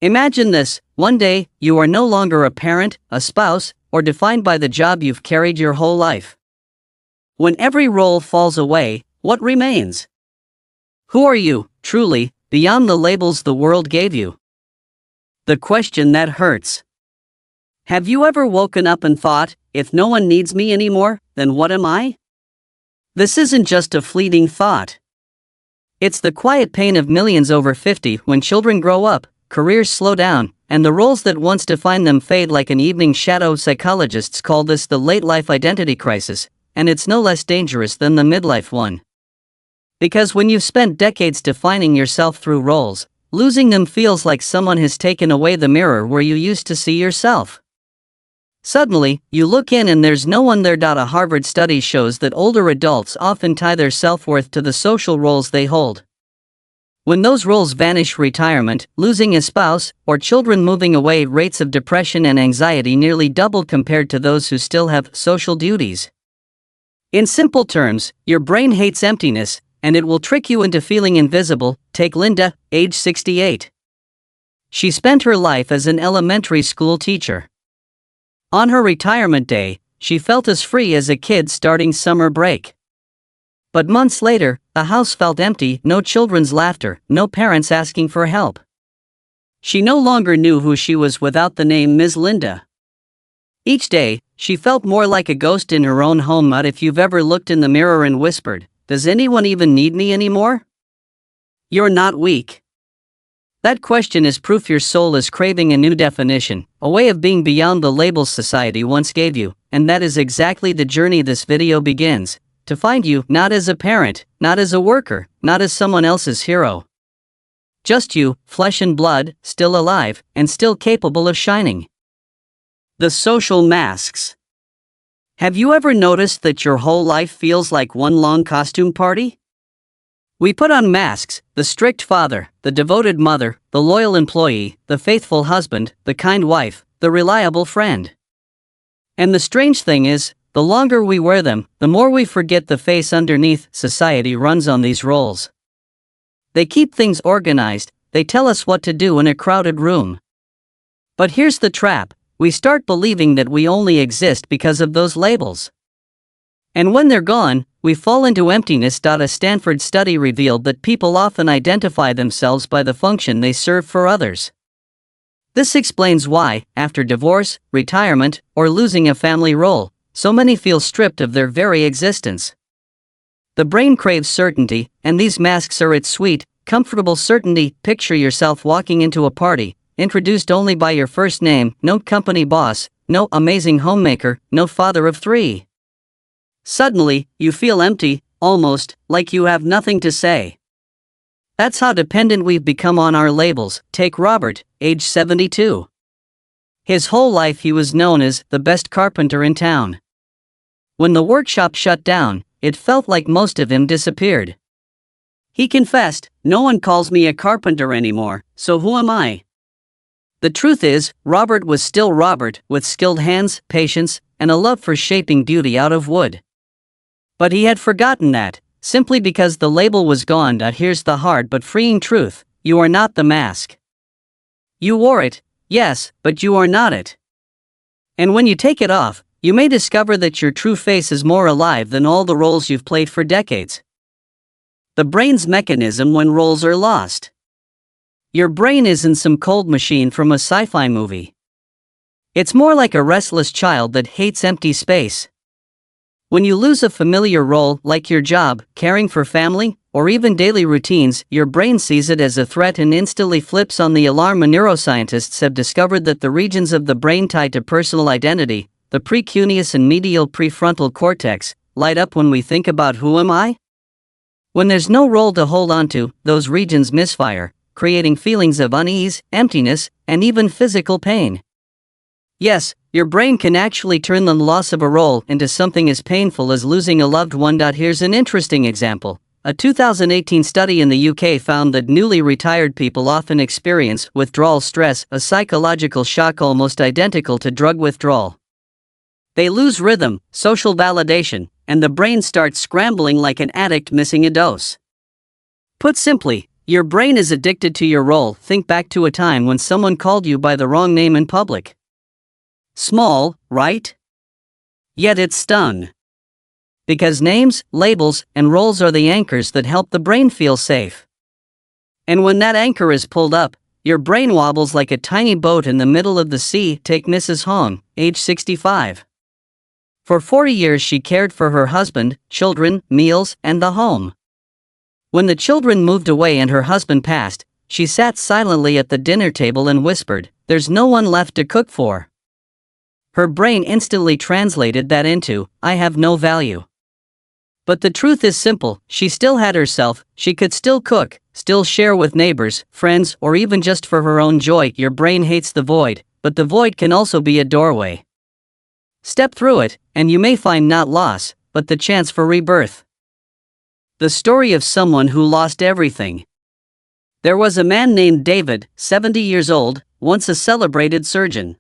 Imagine this: one day, you are no longer a parent, a spouse, or defined by the job you've carried your whole life. When every role falls away, what remains? Who are you, truly, beyond the labels the world gave you? The question that hurts. Have you ever woken up and thought, if no one needs me anymore, then what am I? This isn't just a fleeting thought. It's the quiet pain of millions over 50 when children grow up, careers slow down, and the roles that once defined them fade like an evening shadow. Psychologists call this the late-life identity crisis, and it's no less dangerous than the midlife one. Because when you've spent decades defining yourself through roles, losing them feels like someone has taken away the mirror where you used to see yourself. Suddenly, you look in and there's no one there. A Harvard study shows that older adults often tie their self-worth to the social roles they hold. When those roles vanish, retirement, losing a spouse, or children moving away, rates of depression and anxiety nearly double compared to those who still have social duties. In simple terms, your brain hates emptiness, and it will trick you into feeling invisible. Take Linda, age 68. She spent her life as an elementary school teacher. On her retirement day, she felt as free as a kid starting summer break. But months later, the house felt empty: no children's laughter, no parents asking for help. She no longer knew who she was without the name Ms. Linda. Each day, she felt more like a ghost in her own home. But if you've ever looked in the mirror and whispered, "Does anyone even need me anymore?" You're not weak. That question is proof your soul is craving a new definition, a way of being beyond the labels society once gave you, and that is exactly the journey this video begins. To find you, not as a parent, not as a worker, not as someone else's hero. Just you, flesh and blood, still alive, and still capable of shining. The social masks. Have you ever noticed that your whole life feels like one long costume party? We put on masks: the strict father, the devoted mother, the loyal employee, the faithful husband, the kind wife, the reliable friend. And the strange thing is, the longer we wear them, the more we forget the face underneath. Society runs on these roles. They keep things organized, they tell us what to do in a crowded room. But here's the trap: we start believing that we only exist because of those labels. And when they're gone, we fall into emptiness. A Stanford study revealed that people often identify themselves by the function they serve for others. This explains why, after divorce, retirement, or losing a family role, so many feel stripped of their very existence. The brain craves certainty, and these masks are its sweet, comfortable certainty. Picture yourself walking into a party, introduced only by your first name: no company boss, no amazing homemaker, no father of three. Suddenly, you feel empty, almost like you have nothing to say. That's how dependent we've become on our labels. Take Robert, age 72. His whole life he was known as the best carpenter in town. When the workshop shut down, it felt like most of him disappeared. He confessed, "No one calls me a carpenter anymore, so who am I?" The truth is, Robert was still Robert, with skilled hands, patience, and a love for shaping beauty out of wood. But he had forgotten that, simply because the label was gone. Here's the hard but freeing truth: you are not the mask. You wore it, yes, but you are not it. And when you take it off, you may discover that your true face is more alive than all the roles you've played for decades. The brain's mechanism when roles are lost. Your brain isn't some cold machine from a sci-fi movie. It's more like a restless child that hates empty space. When you lose a familiar role, like your job, caring for family, or even daily routines, your brain sees it as a threat and instantly flips on the alarm. Neuroscientists have discovered that the regions of the brain tied to personal identity, the precuneus and medial prefrontal cortex, light up when we think about who am I? When there's no role to hold onto, those regions misfire, creating feelings of unease, emptiness, and even physical pain. Yes, your brain can actually turn the loss of a role into something as painful as losing a loved one. Here's an interesting example. A 2018 study in the UK found that newly retired people often experience withdrawal stress, a psychological shock almost identical to drug withdrawal. They lose rhythm, social validation, and the brain starts scrambling like an addict missing a dose. Put simply, Your brain is addicted to your role. Think back to a time when someone called you by the wrong name in public. Small, right? Yet it stung. Because names, labels, and roles are the anchors that help the brain feel safe. And when that anchor is pulled up, your brain wobbles like a tiny boat in the middle of the sea. Take Mrs. Hong, age 65. For 40 years she cared for her husband, children, meals, and the home. When the children moved away and her husband passed, she sat silently at the dinner table and whispered, "There's no one left to cook for." Her brain instantly translated that into, "I have no value." But the truth is simple, she still had herself, she could still cook, still share with neighbors, friends, or even just for her own joy. Your brain hates the void, but the void can also be a doorway. Step through it, and you may find not loss, but the chance for rebirth. The story of someone who lost everything. There was a man named David, 70 years old, once a celebrated surgeon.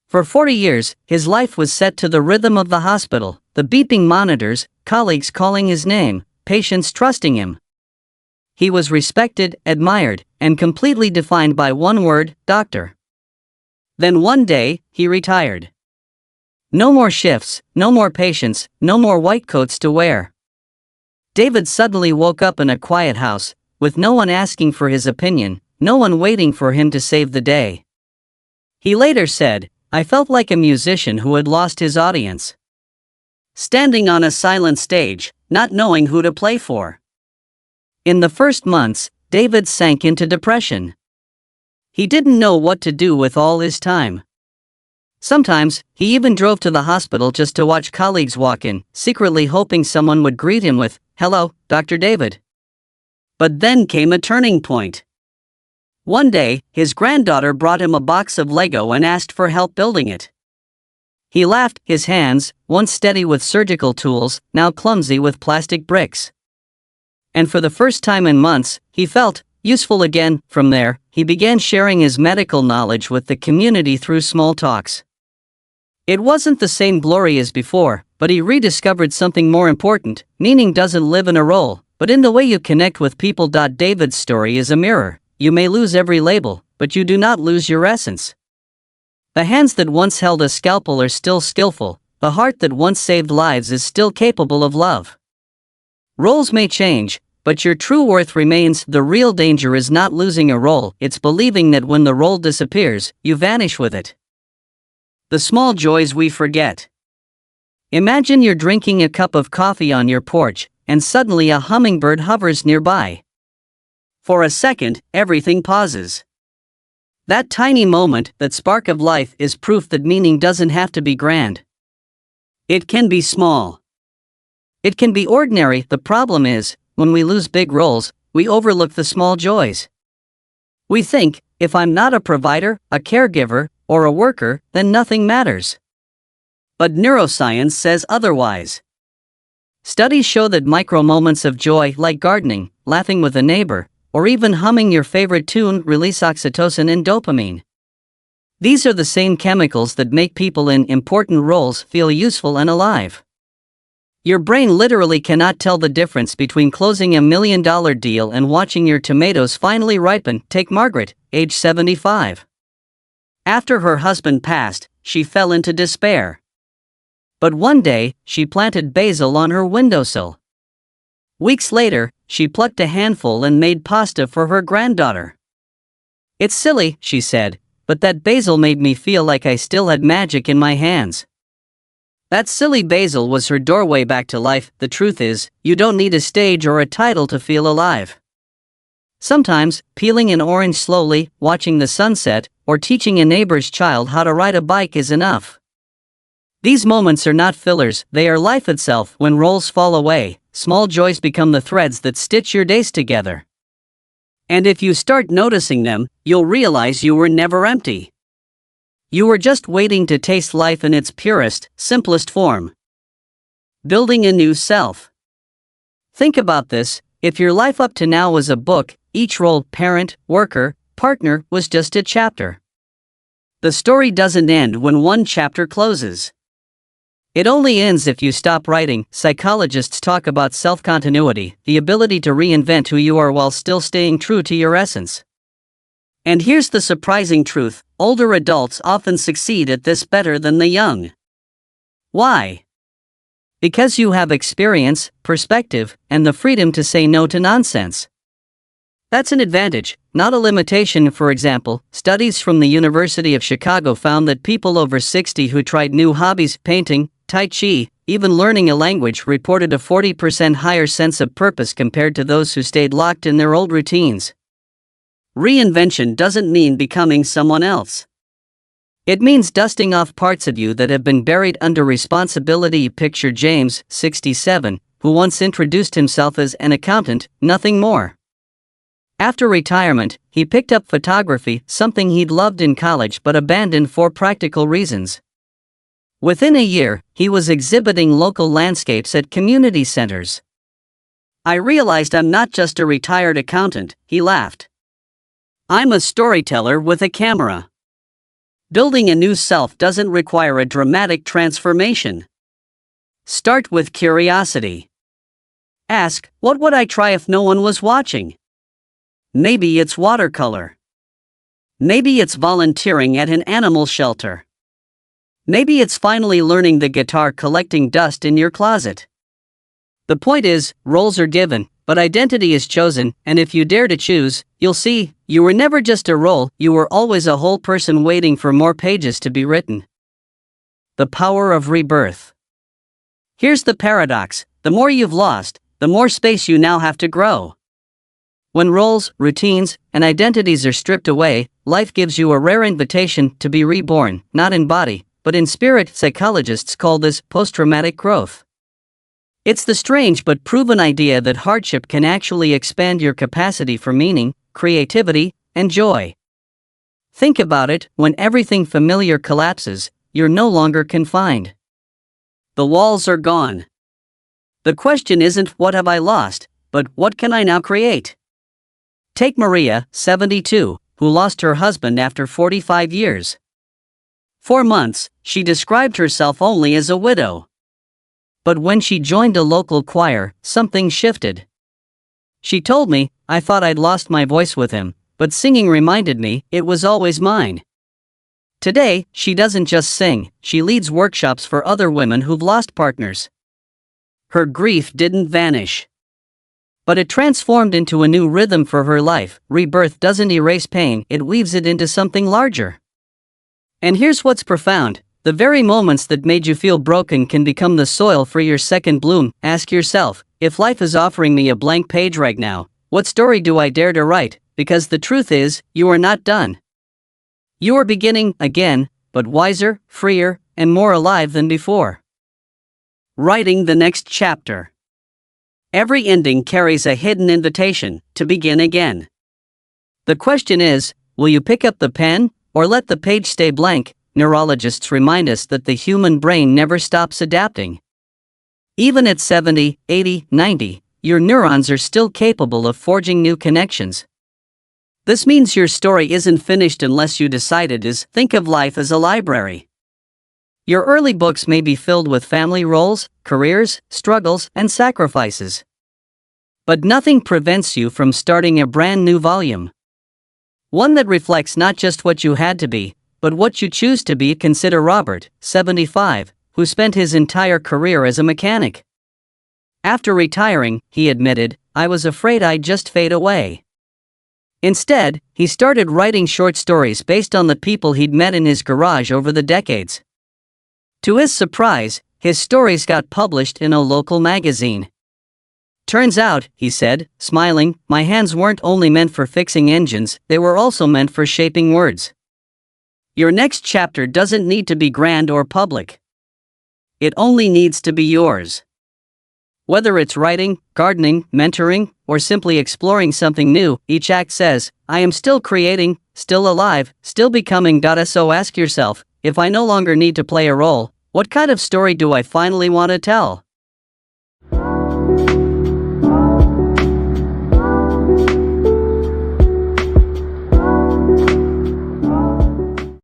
For 40 years, his life was set to the rhythm of the hospital, the beeping monitors, colleagues calling his name, patients trusting him. He was respected, admired, and completely defined by one word, doctor. Then one day, he retired. No more shifts, no more patients, no more white coats to wear. David suddenly woke up in a quiet house, with no one asking for his opinion, no one waiting for him to save the day. He later said, "I felt like a musician who had lost his audience. Standing on a silent stage, not knowing who to play for." In the first months, David sank into depression. He didn't know what to do with all his time. Sometimes, he even drove to the hospital just to watch colleagues walk in, secretly hoping someone would greet him with, "Hello, Dr. David." But then came a turning point. One day, his granddaughter brought him a box of Lego and asked for help building it. He laughed, his hands, once steady with surgical tools, now clumsy with plastic bricks. And for the first time in months, he felt useful again. From there, he began sharing his medical knowledge with the community through small talks. It wasn't the same glory as before, but he rediscovered something more important. Meaning doesn't live in a role, but in the way you connect with people. David's story is a mirror. You may lose every label, but you do not lose your essence. The hands that once held a scalpel are still skillful, the heart that once saved lives is still capable of love. Roles may change, but your true worth remains. The real danger is not losing a role, it's believing that when the role disappears, you vanish with it. The small joys we forget. Imagine you're drinking a cup of coffee on your porch, and suddenly a hummingbird hovers nearby. For a second, everything pauses. That tiny moment, that spark of life, is proof that meaning doesn't have to be grand. It can be small. It can be ordinary. The problem is, when we lose big roles, we overlook the small joys. We think, if I'm not a provider, a caregiver, or a worker, then nothing matters. But neuroscience says otherwise. Studies show that micro moments of joy, like gardening, laughing with a neighbor, or even humming your favorite tune, release oxytocin and dopamine. These are the same chemicals that make people in important roles feel useful and alive. Your brain literally cannot tell the difference between closing $1 million deal and watching your tomatoes finally ripen. Take Margaret, age 75. After her husband passed, she fell into despair. But one day, she planted basil on her windowsill. Weeks later, she plucked a handful and made pasta for her granddaughter. "It's silly," she said, "but that basil made me feel like I still had magic in my hands." That silly basil was her doorway back to life. The truth is, you don't need a stage or a title to feel alive. Sometimes, peeling an orange slowly, watching the sunset, or teaching a neighbor's child how to ride a bike is enough. These moments are not fillers, they are life itself. When roles fall away, small joys become the threads that stitch your days together. And if you start noticing them, you'll realize you were never empty. You were just waiting to taste life in its purest, simplest form. Building a new self. Think about this, if your life up to now was a book, each role, parent, worker, partner, was just a chapter. The story doesn't end when one chapter closes. It only ends if you stop writing. Psychologists talk about self-continuity, the ability to reinvent who you are while still staying true to your essence. And here's the surprising truth: older adults often succeed at this better than the young. Why? Because you have experience, perspective, and the freedom to say no to nonsense. That's an advantage, not a limitation. For example, studies from the University of Chicago found that people over 60 who tried new hobbies, painting, tai chi, even learning a language, reported a 40% higher sense of purpose compared to those who stayed locked in their old routines. Reinvention doesn't mean becoming someone else. It means dusting off parts of you that have been buried under responsibility. Picture James, 67, who once introduced himself as an accountant, nothing more. After retirement, he picked up photography, something he'd loved in college but abandoned for practical reasons. Within a year, he was exhibiting local landscapes at community centers. "I realized I'm not just a retired accountant," he laughed. "I'm a storyteller with a camera." Building a new self doesn't require a dramatic transformation. Start with curiosity. Ask, what would I try if no one was watching? Maybe it's watercolor. Maybe it's volunteering at an animal shelter. Maybe it's finally learning the guitar, collecting dust in your closet. The point is, roles are given, but identity is chosen, and if you dare to choose, you'll see, you were never just a role, you were always a whole person waiting for more pages to be written. The power of rebirth. Here's the paradox: the more you've lost, the more space you now have to grow. When roles, routines, and identities are stripped away, life gives you a rare invitation to be reborn, not in body, but in spirit. Psychologists call this post-traumatic growth. It's the strange but proven idea that hardship can actually expand your capacity for meaning, creativity, and joy. Think about it: when everything familiar collapses, you're no longer confined. The walls are gone. The question isn't, what have I lost, but what can I now create? Take Maria, 72, who lost her husband after 45 years. For months, she described herself only as a widow. But when she joined a local choir, something shifted. She told me, "I thought I'd lost my voice with him, but singing reminded me it was always mine." Today, she doesn't just sing, she leads workshops for other women who've lost partners. Her grief didn't vanish, but it transformed into a new rhythm for her life. Rebirth doesn't erase pain, it weaves it into something larger. And here's what's profound: the very moments that made you feel broken can become the soil for your second bloom. Ask yourself, if life is offering me a blank page right now, what story do I dare to write? Because the truth is, you are not done. You are beginning again, but wiser, freer, and more alive than before. Writing the next chapter. Every ending carries a hidden invitation to begin again. The question is, will you pick up the pen, or let the page stay blank? Neurologists remind us that the human brain never stops adapting. Even at 70, 80, 90, your neurons are still capable of forging new connections. This means your story isn't finished unless you decide it is. Think of life as a library. Your early books may be filled with family roles, careers, struggles, and sacrifices. But nothing prevents you from starting a brand new volume. One that reflects not just what you had to be, but what you choose to be. Consider Robert, 75, who spent his entire career as a mechanic. After retiring, he admitted, "I was afraid I'd just fade away." Instead, he started writing short stories based on the people he'd met in his garage over the decades. To his surprise, his stories got published in a local magazine. "Turns out," he said, smiling, "my hands weren't only meant for fixing engines, they were also meant for shaping words." Your next chapter doesn't need to be grand or public. It only needs to be yours. Whether it's writing, gardening, mentoring, or simply exploring something new, each act says, "I am still creating, still alive, still becoming." So ask yourself, if I no longer need to play a role, what kind of story do I finally want to tell?